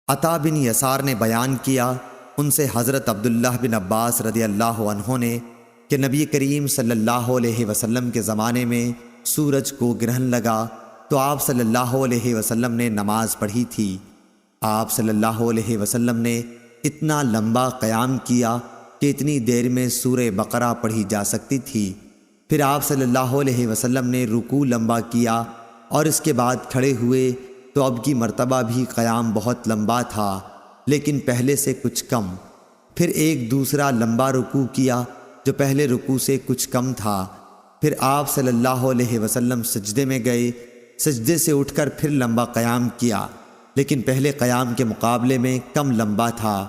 عطا بن یسار نے بیان کیا، ان سے حضرت عبداللہ بن عباس رضی اللہ عنہ نے کہ نبی کریم صلی اللہ علیہ وسلم کے زمانے میں سورج کو گرہن لگا تو آپ صلی اللہ علیہ وسلم نے نماز پڑھی تھی۔ آپ صلی اللہ علیہ وسلم نے اتنا لمبا قیام کیا کہ اتنی دیر میں سورہ بقرہ پڑھی جا سکتی تھی۔ پھر آپ صلی اللہ علیہ وسلم نے رکوع لمبا کیا اور اس کے بعد کھڑے ہوئے تو اب کی مرتبہ بھی قیام بہت لمبا تھا لیکن پہلے سے کچھ کم۔ پھر ایک دوسرا لمبا رکوع کیا جو پہلے رکوع سے کچھ کم تھا۔ پھر آپ صلی اللہ علیہ وسلم سجدے میں گئے، سجدے سے اٹھ کر پھر لمبا قیام کیا لیکن پہلے قیام کے مقابلے میں کم لمبا تھا۔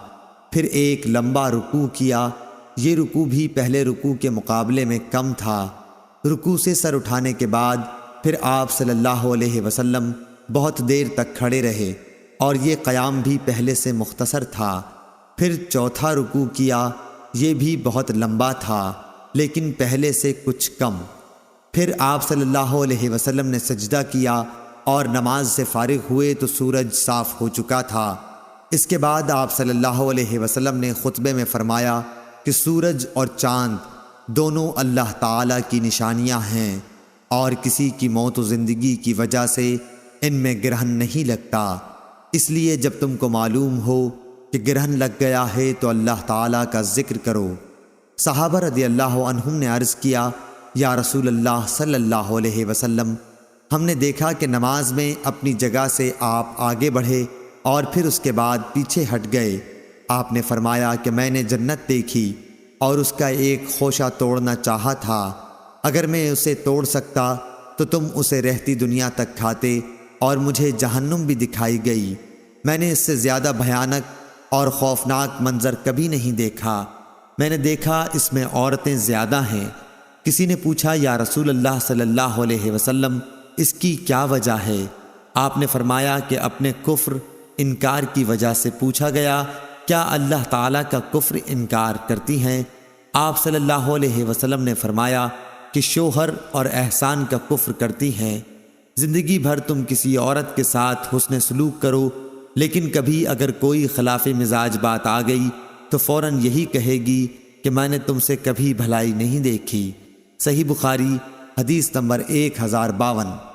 پھر ایک لمبا رکوع کیا، یہ رکوع بھی پہلے رکوع کے مقابلے میں کم تھا۔ رکوع سے سر اٹھانے کے بعد پھر آپ صلی اللہ علیہ وسلم بہت دیر تک کھڑے رہے اور یہ قیام بھی پہلے سے مختصر تھا۔ پھر چوتھا رکوع کیا، یہ بھی بہت لمبا تھا لیکن پہلے سے کچھ کم۔ پھر آپ صلی اللہ علیہ وسلم نے سجدہ کیا اور نماز سے فارغ ہوئے تو سورج صاف ہو چکا تھا۔ اس کے بعد آپ صلی اللہ علیہ وسلم نے خطبے میں فرمایا کہ سورج اور چاند دونوں اللہ تعالیٰ کی نشانیاں ہیں اور کسی کی موت و زندگی کی وجہ سے ان میں گرہن نہیں لگتا، اس لیے جب تم کو معلوم ہو کہ گرہن لگ گیا ہے تو اللہ تعالیٰ کا ذکر کرو۔ صحابہ رضی اللہ عنہم نے عرض کیا، یا رسول اللہ صلی اللہ علیہ وسلم، ہم نے دیکھا کہ نماز میں اپنی جگہ سے آپ آگے بڑھے اور پھر اس کے بعد پیچھے ہٹ گئے۔ آپ نے فرمایا کہ میں نے جنت دیکھی اور اس کا ایک خوشہ توڑنا چاہا تھا، اگر میں اسے توڑ سکتا تو تم اسے رہتی دنیا تک کھاتے، اور مجھے جہنم بھی دکھائی گئی، میں نے اس سے زیادہ بھیانک اور خوفناک منظر کبھی نہیں دیکھا۔ میں نے دیکھا اس میں عورتیں زیادہ ہیں۔ کسی نے پوچھا، یا رسول اللہ صلی اللہ علیہ وسلم، اس کی کیا وجہ ہے؟ آپ نے فرمایا کہ اپنے کفر انکار کی وجہ سے۔ پوچھا گیا، کیا اللہ تعالیٰ کا کفر انکار کرتی ہیں؟ آپ صلی اللہ علیہ وسلم نے فرمایا کہ شوہر اور احسان کا کفر کرتی ہیں۔ زندگی بھر تم کسی عورت کے ساتھ حسن سلوک کرو لیکن کبھی اگر کوئی خلاف مزاج بات آ گئی تو فوراً یہی کہے گی کہ میں نے تم سے کبھی بھلائی نہیں دیکھی۔ صحیح بخاری حدیث نمبر 1052۔